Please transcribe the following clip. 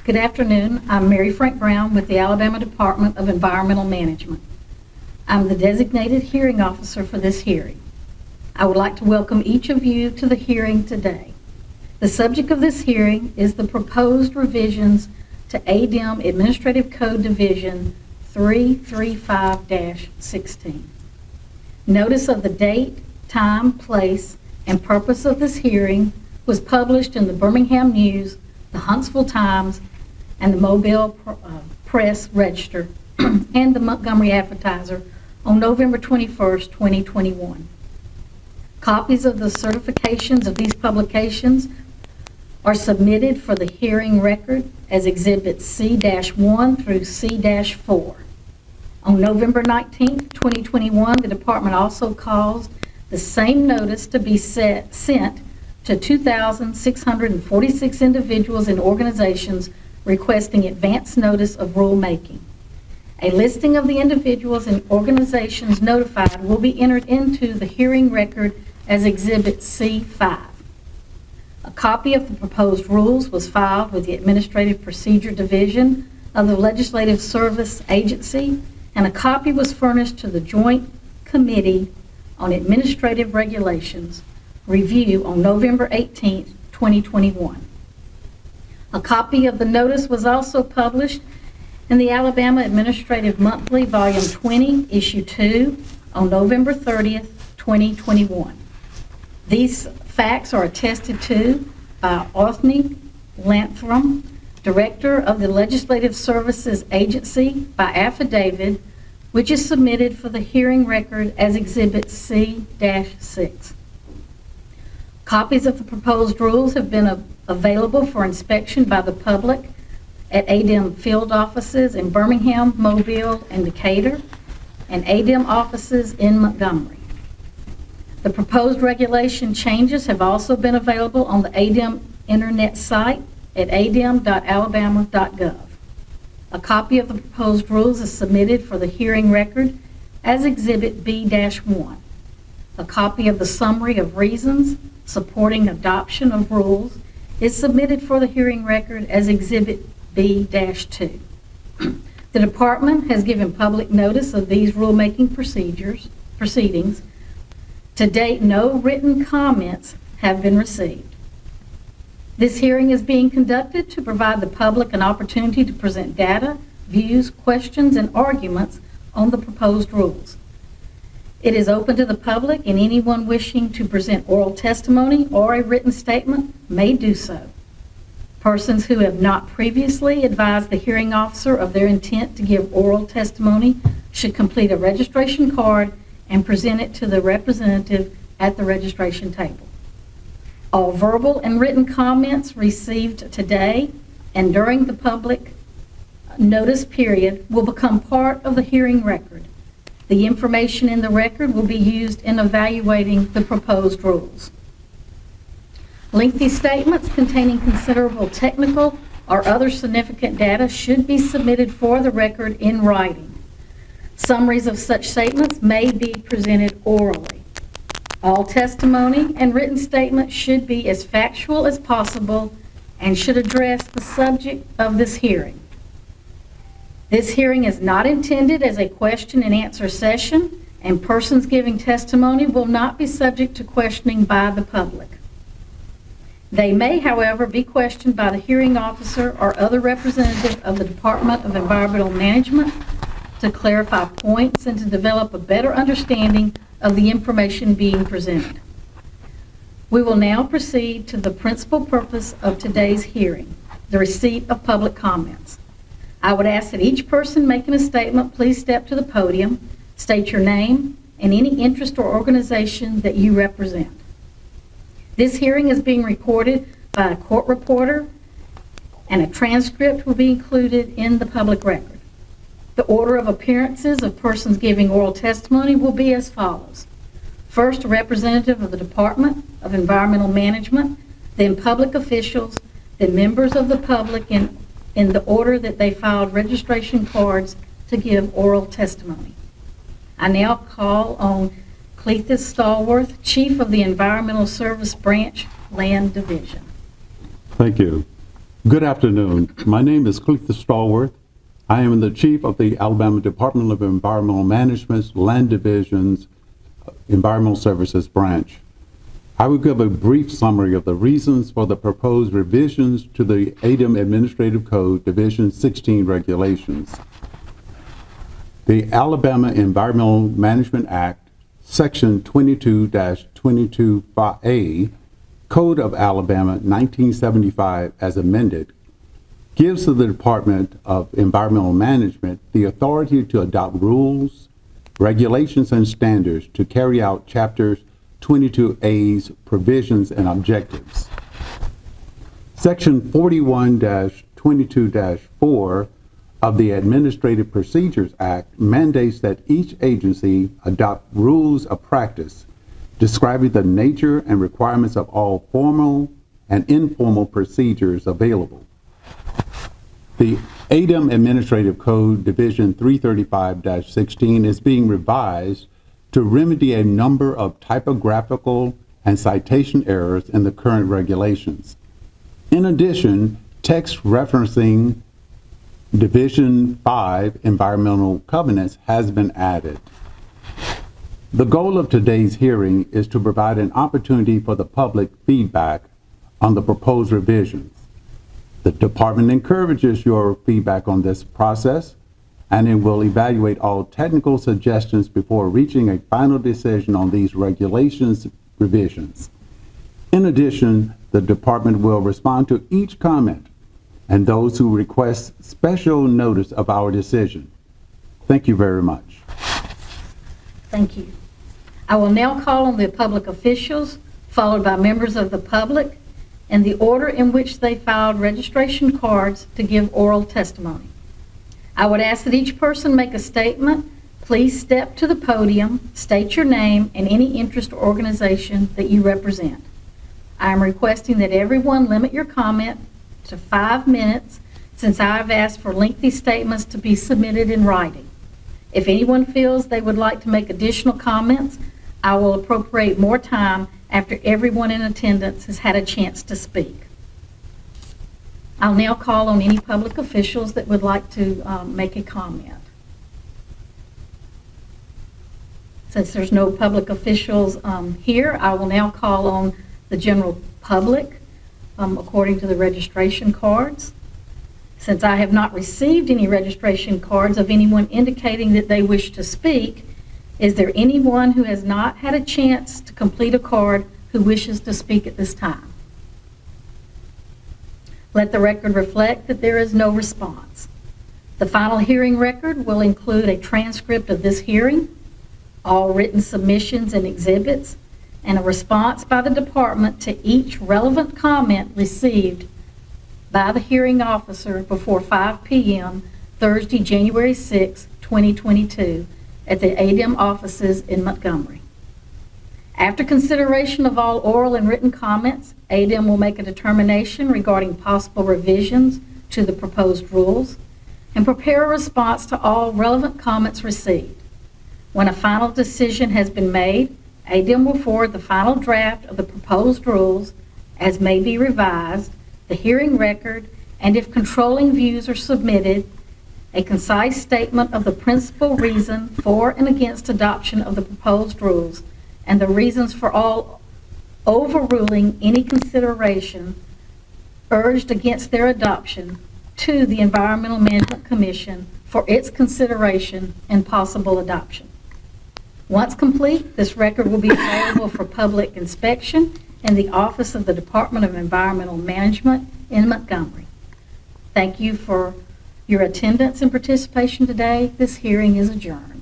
Good afternoon. I'm Mary Frank Brown with the Alabama Department of Environmental Management. I'm the designated hearing officer for this hearing. I would like to welcome each of you to the hearing today. The subject of this hearing is the proposed revisions to ADEM Administrative Code Division 335-16. Notice of the date, time, place, and purpose of this hearing was published in the Birmingham News, the Huntsville Times, and the Mobile Press Register, and the Montgomery Advertiser on November 21st, 2021. Copies of the certifications of these publications are submitted for the hearing record as Exhibits C-1 through C-4. On November 19th, 2021, the department also caused the same notice to be sent to 2,646 individuals and organizations requesting advance notice of rulemaking. A listing of the individuals and organizations notified will be entered into the hearing record as Exhibit C-5. A copy of the proposed rules was filed with the Administrative Procedure Division of the Legislative Service Agency, and a copy was furnished to the Joint Committee on Administrative Regulations review on November 18th, 2021. A copy of the notice was also published in the Alabama Administrative Monthly, Volume 20, Issue 2, on November 30th, 2021. These facts are attested to by Othni Lantham, Director of the Legislative Services Agency, by affidavit, which is submitted for the hearing record as Exhibit C-6. Copies of the proposed rules have been available for inspection by the public at ADEM field offices in Birmingham, Mobile, and Decatur, and ADEM offices in Montgomery. The proposed regulation changes have also been available on the ADEM internet site at adem.alabama.gov. A copy of the proposed rules is submitted for the hearing record as Exhibit B-1. A copy of the summary of reasons supporting adoption of rules is submitted for the hearing record as Exhibit B-2. The department has given public notice of these rulemaking proceedings. To date, no written comments have been received. This hearing is being conducted to provide the public an opportunity to present data, views, questions, and arguments on the proposed rules. It is open to the public, and anyone wishing to present oral testimony or a written statement may do so. Persons who have not previously advised the hearing officer of their intent to give oral testimony should complete a registration card and present it to the representative at the registration table. All verbal and written comments received today and during the public notice period will become part of the hearing record. The information in the record will be used in evaluating the proposed rules. Lengthy statements containing considerable technical or other significant data should be submitted for the record in writing. Summaries of such statements may be presented orally. All testimony and written statements should be as factual as possible and should address the subject of this hearing. This hearing is not intended as a question and answer session, and persons giving testimony will not be subject to questioning by the public. They may, however, be questioned by the hearing officer or other representative of the Department of Environmental Management to clarify points and to develop a better understanding of the information being presented. We will now proceed to the principal purpose of today's hearing, the receipt of public comments. I would ask that each person making a statement please step to the podium, state your name, and any interest or organization that you represent. This hearing is being recorded by a court reporter, and a transcript will be included in the public record. The order of appearances of persons giving oral testimony will be as follows. First, a representative of the Department of Environmental Management, then public officials, then members of the public in the order that they filed registration cards to give oral testimony. I now call on Cletus Stallworth, Chief of the Environmental Service Branch, Land Division. Thank you. Good afternoon. My name is Cletus Stallworth. I am the Chief of the Alabama Department of Environmental Management's Land Division's Environmental Services Branch. I will give a brief summary of the reasons for the proposed revisions to the ADEM Administrative Code Division 16 regulations. The Alabama Environmental Management Act, Section 22-22A, Code of Alabama 1975 as amended, gives to the Department of Environmental Management the authority to adopt rules, regulations, and standards to carry out Chapter 22A's provisions and objectives. Section 41-22-4 of the Administrative Procedures Act mandates that each agency adopt rules of practice describing the nature and requirements of all formal and informal procedures available. The ADEM Administrative Code Division 335-16 is being revised to remedy a number of typographical and citation errors in the current regulations. In addition, text referencing Division 5 environmental covenants has been added. The goal of today's hearing is to provide an opportunity for the public feedback on the proposed revisions. The department encourages your feedback on this process, and it will evaluate all technical suggestions before reaching a final decision on these regulations revisions. In addition, the department will respond to each comment and those who request special notice of our decision. Thank you very much. Thank you. I will now call on the public officials, followed by members of the public, in the order in which they filed registration cards to give oral testimony. I would ask that each person make a statement. Please step to the podium, state your name and any interest or organization that you represent. I am requesting that everyone limit your comment to 5 minutes, since I have asked for lengthy statements to be submitted in writing. If anyone feels they would like to make additional comments, I will appropriate more time after everyone in attendance has had a chance to speak. I'll now call on any public officials that would like to make a comment. Since there's no public officials here, I will now call on the general public according to the registration cards. Since I have not received any registration cards of anyone indicating that they wish to speak, is there anyone who has not had a chance to complete a card who wishes to speak at this time? Let the record reflect that there is no response. The final hearing record will include a transcript of this hearing, all written submissions and exhibits, and a response by the department to each relevant comment received by the hearing officer before 5 p.m. Thursday, January 6, 2022, at the ADEM offices in Montgomery. After consideration of all oral and written comments, ADEM will make a determination regarding possible revisions to the proposed rules and prepare a response to all relevant comments received. When a final decision has been made, ADEM will forward the final draft of the proposed rules, as may be revised, the hearing record, and if controlling views are submitted, a concise statement of the principal reason for and against adoption of the proposed rules and the reasons for all overruling any consideration urged against their adoption to the Environmental Management Commission for its consideration and possible adoption. Once complete, this record will be available for public inspection in the office of the Department of Environmental Management in Montgomery. Thank you for your attendance and participation today. This hearing is adjourned.